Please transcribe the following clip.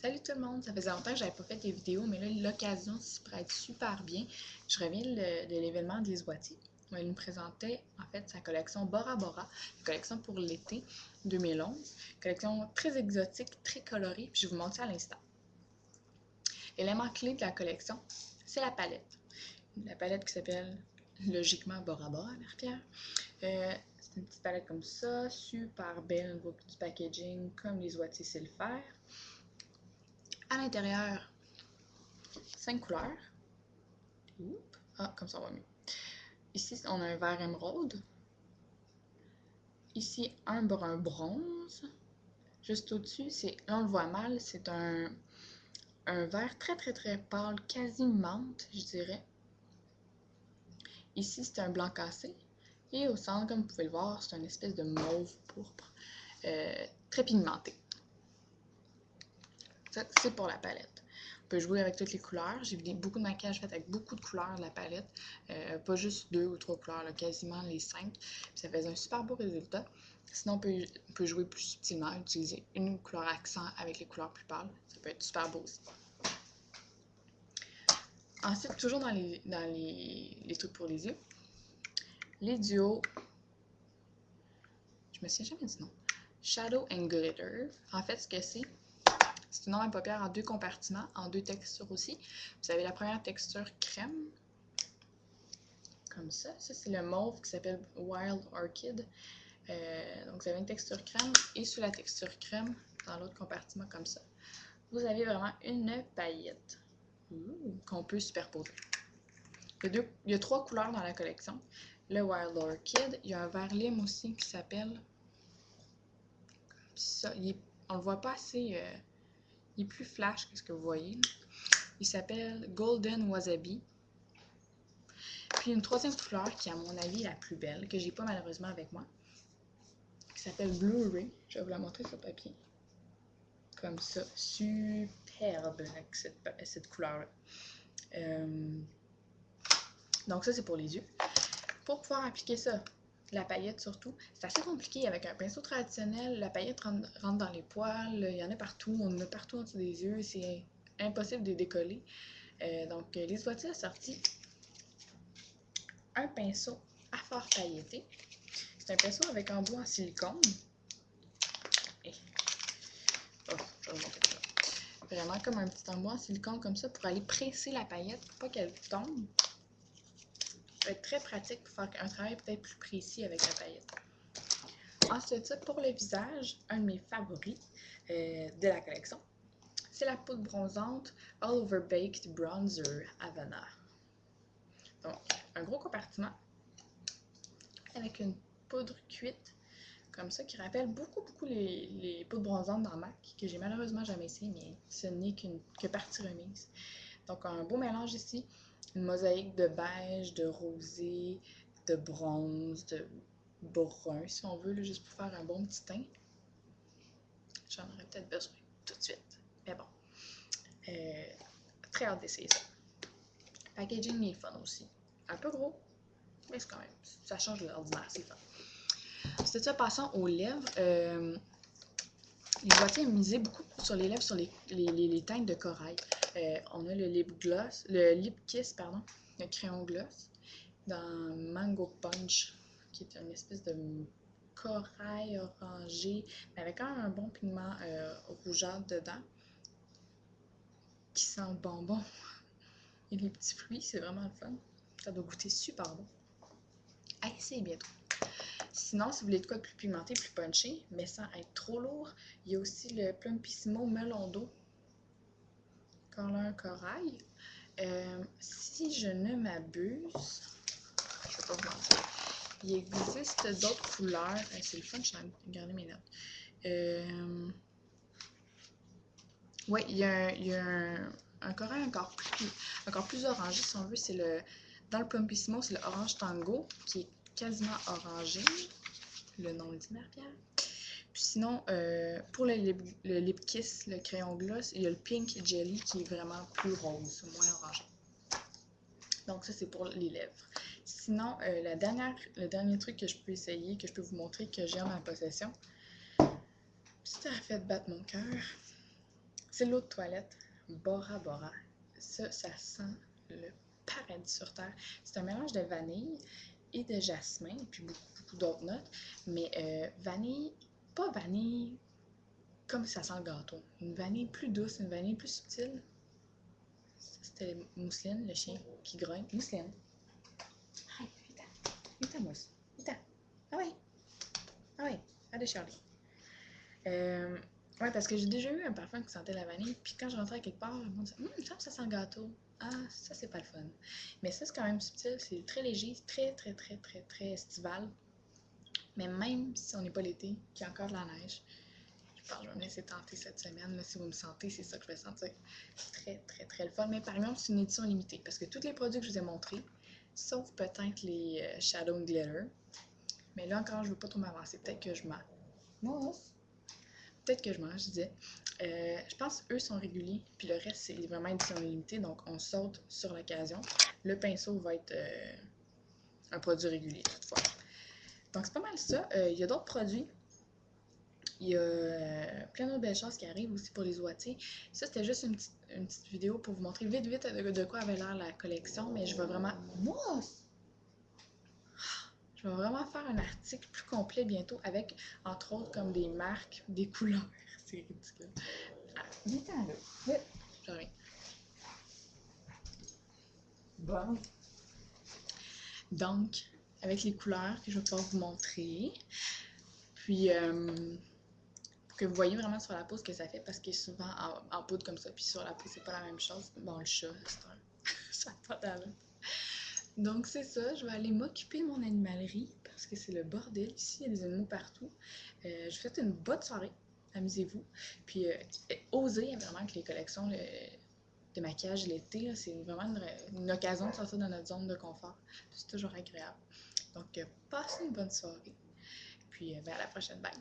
Salut tout le monde, ça faisait longtemps que j'avais pas fait des vidéos, mais là l'occasion s'y prête super bien. Je reviens de l'événement de Lise Boitier, où elle nous présentait en fait sa collection Bora Bora, une collection pour l'été 2011, collection très exotique, très colorée, puis je vais vous montrer à l'instant. L'élément clé de la collection, c'est la palette. La palette qui s'appelle logiquement Bora Bora, Marie-Pierre. C'est une petite palette comme ça, super belle au niveau du packaging, comme Lise Boitier sait le faire. À l'intérieur, 5 couleurs. Oups. Ah, comme ça va mieux. Ici, on a un vert émeraude. Ici, un brun bronze. Juste au-dessus, là on le voit mal, c'est un vert très pâle, quasi menthe, je dirais. Ici, c'est un blanc cassé. Et au centre, comme vous pouvez le voir, c'est une espèce de mauve pourpre, très pigmenté. Ça, c'est pour la palette. On peut jouer avec toutes les couleurs. J'ai vu beaucoup de maquillage fait avec beaucoup de couleurs de la palette. Pas juste 2 ou 3 couleurs, là, quasiment les 5. Puis ça faisait un super beau résultat. Sinon, on peut jouer plus subtilement, utiliser une couleur accent avec les couleurs plus pâles. Ça peut être super beau aussi. Ensuite, toujours dans les trucs pour les yeux, les duos, je me souviens jamais du nom, Shadow and Glitter. En fait, ce que c'est une ombre à paupières en 2 compartiments, en 2 textures aussi. Vous avez la première texture crème, comme ça. Ça, c'est le mauve qui s'appelle Wild Orchid. Donc, vous avez une texture crème et sous la texture crème, dans l'autre compartiment comme ça, vous avez vraiment une paillette qu'on peut superposer. Il y a 3 couleurs dans la collection. Le Wild Orchid, il y a un vert lime aussi qui s'appelle ça. On le voit pas assez... il est plus flash que ce que vous voyez. Il s'appelle Golden Wasabi. Puis une troisième couleur qui est à mon avis la plus belle, que j'ai pas malheureusement avec moi, qui s'appelle Blue Ray. Je vais vous la montrer sur papier. Comme ça. Superbe avec cette couleur-là. Donc ça, c'est pour les yeux. Pour pouvoir appliquer ça, la paillette surtout, c'est assez compliqué. Avec un pinceau traditionnel, la paillette rentre dans les poils, il y en a partout, on en a partout en dessous des yeux, c'est impossible de décoller. Donc, Lise Boitier a sorti un pinceau à fard pailleté. C'est un pinceau avec embout en silicone. Et... oh, je vais vous montrer ça. Vraiment comme un petit embout en silicone comme ça pour aller presser la paillette pour pas qu'elle tombe. Ça va être très pratique pour faire un travail peut-être plus précis avec la paillette. Ensuite, pour le visage, un de mes favoris de la collection, c'est la poudre bronzante All Over Baked Bronzer Havana. Donc, un gros compartiment avec une poudre cuite comme ça qui rappelle beaucoup les poudres bronzantes dans MAC que j'ai malheureusement jamais essayé, mais ce n'est que partie remise. Donc, un beau mélange ici, une mosaïque de beige, de rosé, de bronze, de brun si on veut, là, juste pour faire un bon petit teint. J'en aurais peut-être besoin tout de suite, mais bon. Très hâte d'essayer ça. Packaging est fun aussi. Un peu gros, mais c'est quand même, ça change de l'ordinaire, c'est fun. C'était ça, passant aux lèvres. Les Boitier ont misé beaucoup sur les lèvres, sur les teintes de corail. On a le lip kiss, pardon, le crayon gloss, dans Mango Punch, qui est une espèce de corail orangé, mais avec un bon pigment rougeâtre dedans, qui sent le bonbon et les petits fruits, c'est vraiment le fun. Ça doit goûter super bon. À essayer bientôt. Sinon, si vous voulez de quoi de plus pigmenté, plus punché, mais sans être trop lourd, il y a aussi le Plumpissimo Melon d'eau Color Corail. Si je ne m'abuse, je vais pas vous mentir, il existe d'autres couleurs. C'est le fun, je suis en train de garder mes notes. Oui, il y a un corail encore plus orangé, si on veut. Dans le Plumpissimo, c'est le Orange Tango, qui est quasiment orangé. Le nom le dit, Marie-Pierre. Puis sinon, pour le lip kiss, le crayon gloss, il y a le Pink Jelly qui est vraiment plus rose, moins orangé. Donc ça, c'est pour les lèvres. Sinon, le dernier truc que je peux essayer, que je peux vous montrer, que j'ai en ma possession, ça a fait battre mon cœur, C'est l'eau de toilette Bora Bora. Ça sent le paradis sur terre. C'est un mélange de vanille et de jasmin, et puis beaucoup d'autres notes. Mais vanille, pas vanille comme ça sent le gâteau. Une vanille plus douce, une vanille plus subtile. Ça, c'était Mousseline, le chien qui grogne. Mousseline. Hi, viens-t'en, Mousse. Viens-t'en. Ah ouais. Ah ouais. Allez, Charlie. Ouais, parce que j'ai déjà eu un parfum qui sentait la vanille, puis quand je rentrais à quelque part, le monde disait il me semble que ça sent le gâteau. Ah, ça, c'est pas le fun. Mais ça, c'est quand même subtil, c'est très léger, c'est très estival. Mais même si on n'est pas l'été, qu'il y a encore de la neige, je pense que je vais me laisser tenter cette semaine. Là, si vous me sentez, c'est ça que je vais sentir. Très le fun. Mais par exemple, c'est une édition limitée, parce que tous les produits que je vous ai montrés, sauf peut-être les Shadow and Glitter, mais là encore, je veux pas trop m'avancer. Peut-être que je mens. Peut-être que je mange, je disais. Je pense qu'eux sont réguliers, puis le reste, c'est vraiment édition limitée, donc on saute sur l'occasion. Le pinceau va être un produit régulier, toutefois. Donc, c'est pas mal ça. Il y a d'autres produits. Il y a plein d'autres belles choses qui arrivent aussi pour les ouatiers. Ça, c'était juste une petite vidéo pour vous montrer vite de quoi avait l'air la collection, mais je vais vraiment... Mousse! Je vais vraiment faire un article plus complet bientôt avec, entre autres, comme des marques, des couleurs. C'est ridicule. Ah, viens-t'en là. Vite. Je reviens. Bon. Donc, avec les couleurs que je vais pouvoir vous montrer. Puis, pour que vous voyez vraiment sur la peau ce que ça fait, parce qu'il est souvent en poudre comme ça, puis sur la peau, c'est pas la même chose. Bon, le chat, c'est un... ça n'a pas d'allure. Donc, c'est ça. Je vais aller m'occuper de mon animalerie, parce que c'est le bordel ici. Il y a des animaux partout. Je vous souhaite une bonne soirée. Amusez-vous. Puis, osez vraiment que les collections de maquillage l'été, c'est vraiment une occasion de sortir de notre zone de confort. C'est toujours agréable. Donc, passez une bonne soirée. Puis, à la prochaine. Bye!